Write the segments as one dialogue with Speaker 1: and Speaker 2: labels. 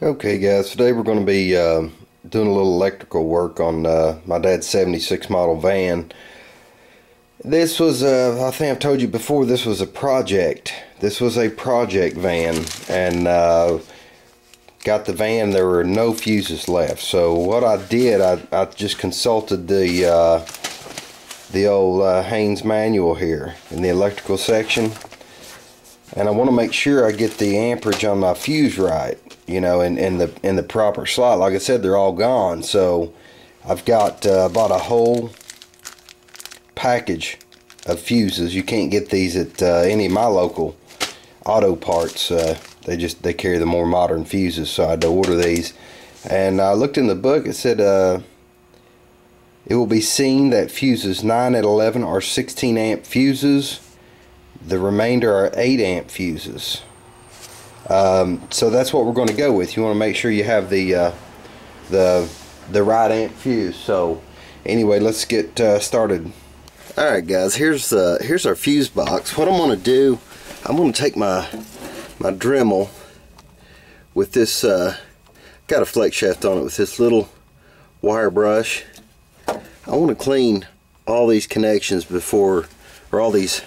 Speaker 1: Okay guys, today we're going to be doing a little electrical work on my dad's 76 model van. This was, I think I've told you before, this was a project. This was a project van, and got the van, there were no fuses left. So what I did, I just consulted the old Haynes manual here in the electrical section. And I want to make sure I get the amperage on my fuse right, you know, in the proper slot. Like I said, they're all gone, so I've got bought a whole package of fuses. You can't get these at any of my local auto parts. They carry the more modern fuses, so I had to order these. And I looked in the book. It said it will be seen that fuses 9 and 11 are 16 amp fuses. The remainder are 8 amp fuses. So that's what we're going to go with. You want to make sure you have the right amp fuse. So anyway, let's get started. Alright guys, here's our fuse box. What I'm going to do, I'm going to take my Dremel with this, got a flex shaft on it, with this little wire brush. I want to clean all these connections before, or all these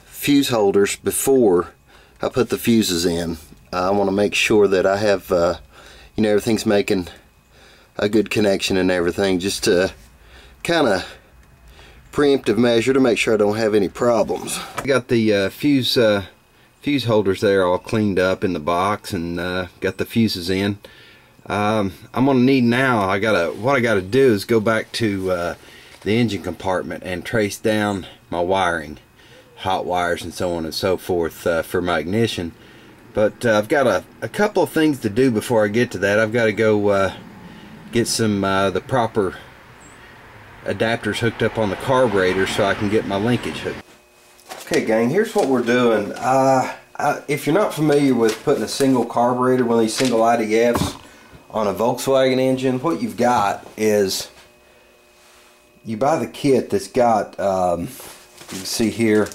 Speaker 1: fuse holders before I put the fuses in. I want to make sure that I have you know, everything's making a good connection and everything, just to kind of preemptive measure to make sure I don't have any problems. I got the fuse holders there all cleaned up in the box, and got the fuses in. I'm gonna need now, what I gotta do is go back to the engine compartment and trace down my wiring, hot wires and so on and so forth, for my ignition. But I've got a couple of things to do before I get to that. I've got to go get some the proper adapters hooked up on the carburetor so I can get my linkage hooked. Okay gang, here's what we're doing. If you're not familiar with putting a single carburetor, one of these single IDFs on a Volkswagen engine, what you've got is you buy the kit that's got you can see here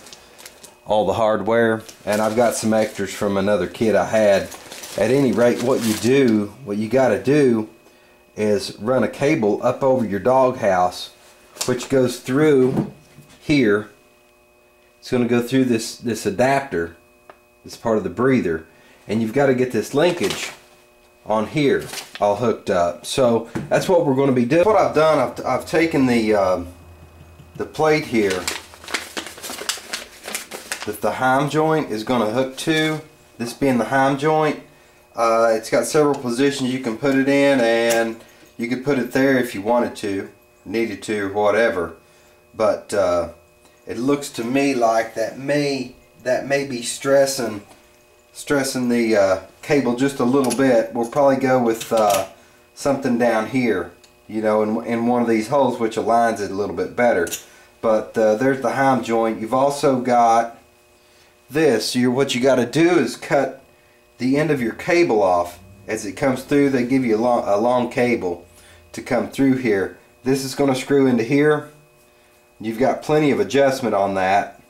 Speaker 1: all the hardware, and I've got some extras from another kit I had. At any rate, what you got to do is run a cable up over your doghouse, which goes through here. It's going to go through this adapter, this part of the breather, and you've got to get this linkage on here all hooked up. So that's what we're going to be doing. What I've done, I've taken the plate here that the heim joint is going to hook to, this being the heim joint. It's got several positions you can put it in, and you could put it there if you wanted to, needed to, or whatever. But it looks to me like that may be stressing the cable just a little bit. We'll probably go with something down here, you know, in one of these holes, which aligns it a little bit better. But there's the heim joint. You've also got this. What you got to do is cut the end of your cable off as it comes through. They give you a long cable to come through here. This is going to screw into here. You've got plenty of adjustment on that.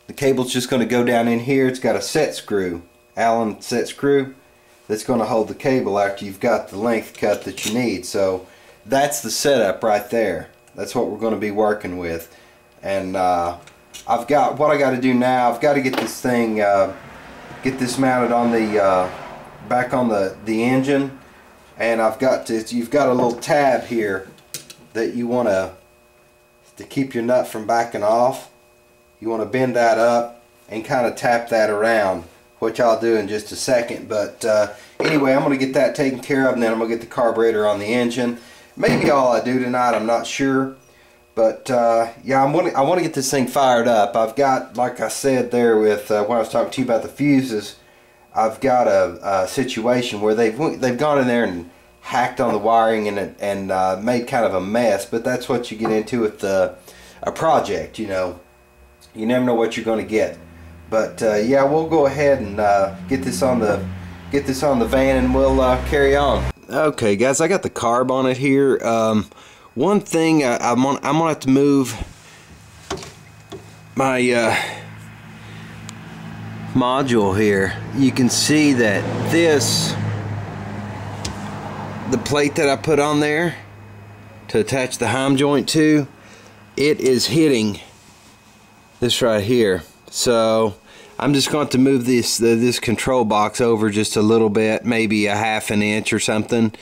Speaker 1: The cable's just going to go down in here. It's got a set screw, Allen set screw, that's going to hold the cable after you've got the length cut that you need. So that's the setup right there. That's what we're going to be working with. And what I got to do now, I've got to get this thing, get this mounted on the back on the engine, and you've got a little tab here that you want to keep your nut from backing off. You want to bend that up and kind of tap that around, which I'll do in just a second. But anyway, I'm going to get that taken care of, and then I'm going to get the carburetor on the engine. Maybe all I do tonight, I'm not sure. But yeah, I want to get this thing fired up. I've got, like I said there with when I was talking to you about the fuses, I've got a situation where they've gone in there and hacked on the wiring and made kind of a mess. But that's what you get into with a project, you know. You never know what you're going to get. But yeah, we'll go ahead and get this on the van, and we'll carry on. Okay, guys, I got the carb on it here. One thing I'm gonna have to move my module here, you can see that the plate that I put on there to attach the heim joint to, it is hitting this right here. So I'm just going to move this control box over just a little bit, maybe a half an inch or something,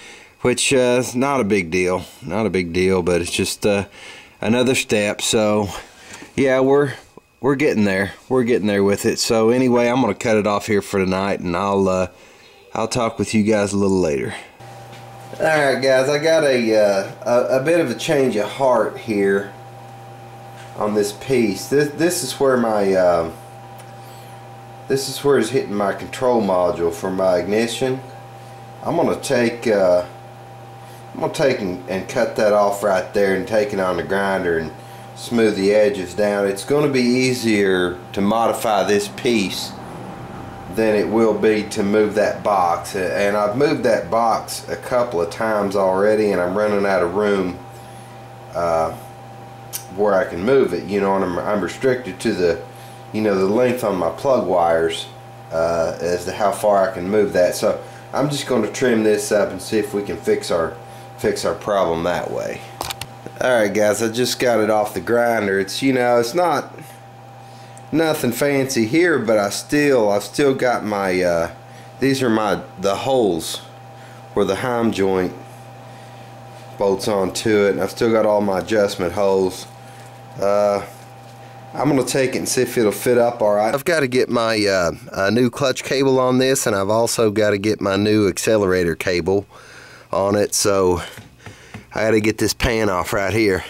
Speaker 1: which is not a big deal, but it's just another step. So yeah, we're getting there with it. So anyway, I'm gonna cut it off here for tonight, and I'll talk with you guys a little later. Alright guys, I got a bit of a change of heart here on this piece. This is where my this is where it's hitting my control module for my ignition. I'm gonna take and cut that off right there and take it on the grinder and smooth the edges down. It's going to be easier to modify this piece than it will be to move that box, and I've moved that box a couple of times already, and I'm running out of room where I can move it, you know, and I'm restricted to the, you know, the length on my plug wires as to how far I can move that. So I'm just going to trim this up and see if we can fix our problem that way. Alright guys, I just got it off the grinder. It's, you know, it's not nothing fancy here, but I've still got my these are the holes where the heim joint bolts onto it, and I've still got all my adjustment holes. I'm gonna take it and see if it'll fit up alright. I've got to get my new clutch cable on this, and I've also got to get my new accelerator cable on it, so I got to get this pan off right here.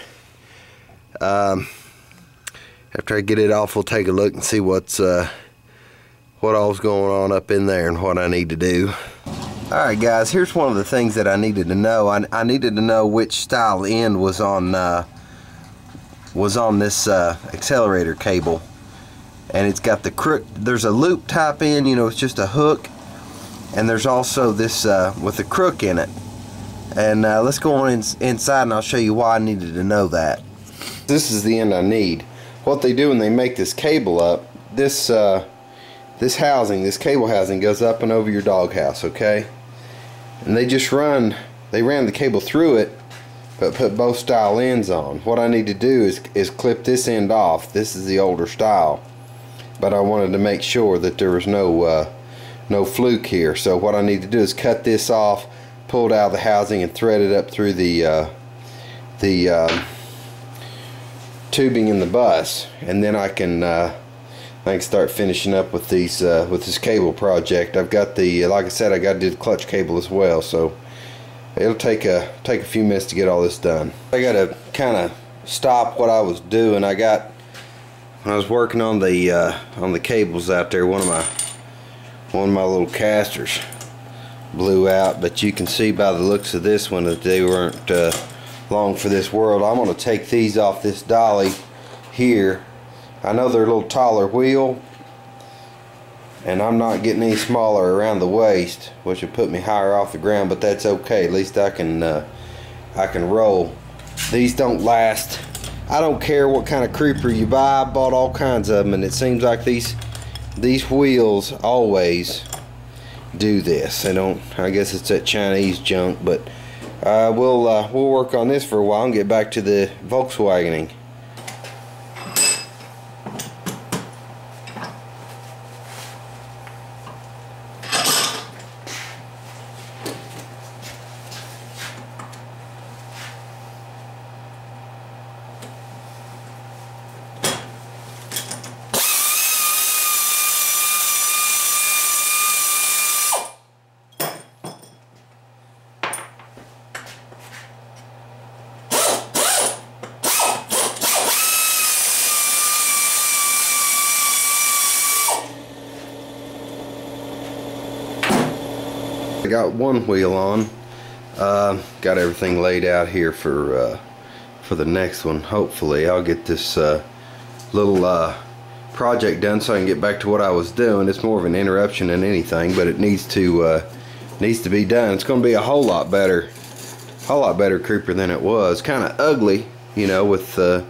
Speaker 1: After I get it off, we'll take a look and see what all's going on up in there and what I need to do. Alright guys, here's one of the things that I needed to know. I needed to know which style end was on this accelerator cable, and it's got the crook. There's a loop type end, you know, it's just a hook, and there's also this with a crook in it. And let's go on inside, and I'll show you why I needed to know that. This is the end I need. What they do when they make this cable up, this cable housing goes up and over your doghouse, okay? And they ran the cable through it, but put both style ends on. What I need to do is clip this end off. This is the older style, but I wanted to make sure that there was no fluke here. So what I need to do is cut this off, pull it out of the housing, and thread it up through the tubing in the bus, and then I can start finishing up with these with this cable project. I've got the, like I said, I got to do the clutch cable as well, so it'll take a few minutes to get all this done. I got to kind of stop what I was doing. When I was working on the cables out there, one of my little casters blew out, but you can see by the looks of this one that they weren't long for this world. I'm going to take these off this dolly here. I know they're a little taller wheel, and I'm not getting any smaller around the waist, which would put me higher off the ground, but that's okay. At least I can roll. These don't last. I don't care what kind of creeper you buy. I bought all kinds of them, and it seems like these wheels always do this. They don't. I guess it's that Chinese junk, but we'll work on this for a while and get back to the Volkswagening. I got one wheel on. Got everything laid out here for the next one. Hopefully I'll get this little project done so I can get back to what I was doing. It's more of an interruption than anything, but it needs to be done. It's going to be a whole lot better creeper than it was. Kind of ugly, you know, with those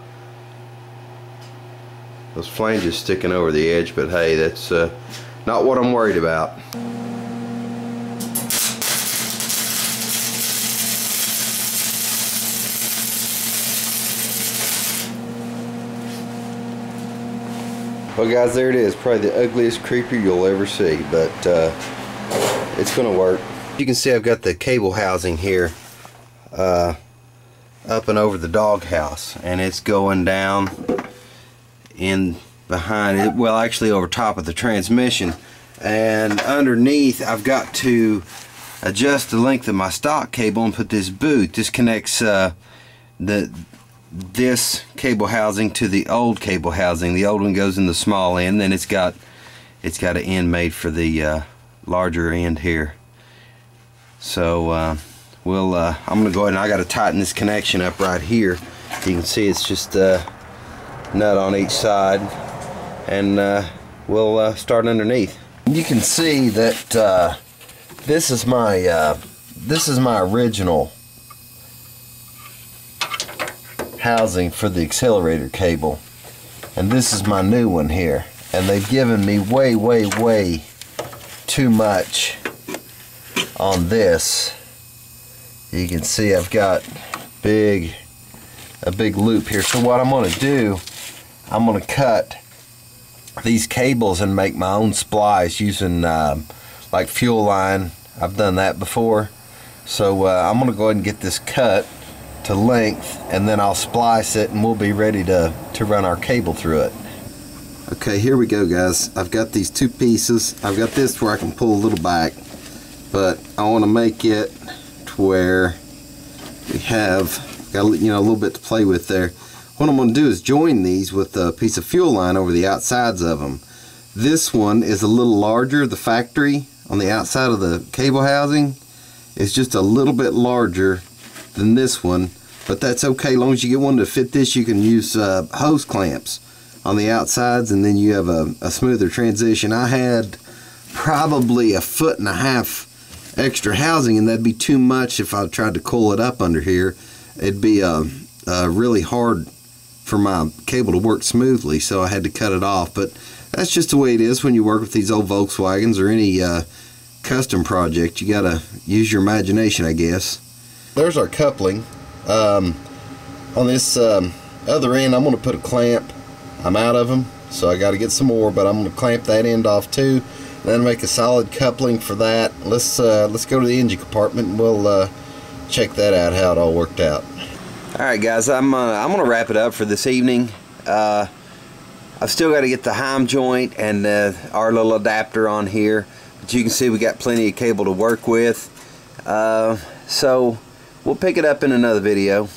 Speaker 1: flanges sticking over the edge, but hey, that's Not what I'm worried about. Well guys, there it is. Probably the ugliest creeper you'll ever see, but it's gonna work. You can see I've got the cable housing here up and over the doghouse, and it's going down in behind it, well actually over top of the transmission, and underneath I've got to adjust the length of my stock cable and put this boot. This connects this cable housing to the old cable housing. The old one goes in the small end, then it's got an end made for the larger end here. So I'm gonna go ahead and I got to tighten this connection up right here. You can see it's just a nut on each side, and we'll start underneath. You can see that this is my original housing for the accelerator cable, and this is my new one here, and they've given me way too much on this. You can see I've got a big loop here. So what I'm going to do, I'm going to cut these cables and make my own splice using like fuel line. I've done that before. So I'm going to go ahead and get this cut to length, and then I'll splice it and we'll be ready to run our cable through it. Okay, here we go guys. I've got these two pieces. I've got this where I can pull a little back, but I want to make it to where we have got a little bit to play with there. What I'm going to do is join these with a piece of fuel line over the outsides of them. This one is a little larger. The factory on the outside of the cable housing is just a little bit larger than this one, but that's okay. As long as you get one to fit this, you can use hose clamps on the outsides, and then you have a smoother transition. I had probably 1.5 feet extra housing, and that'd be too much if I tried to coil it up under here. It'd be really hard for my cable to work smoothly, so I had to cut it off. But that's just the way it is when you work with these old Volkswagens or any custom project. You gotta use your imagination, I guess. There's our coupling. On this other end, I'm going to put a clamp. I'm out of them, so I got to get some more, but I'm going to clamp that end off too, then make a solid coupling for that. Let's go to the engine compartment and we'll check that out, how it all worked out. Alright guys, I'm gonna wrap it up for this evening. I've still got to get the Heim joint and our little adapter on here, but you can see we got plenty of cable to work with. So we'll pick it up in another video.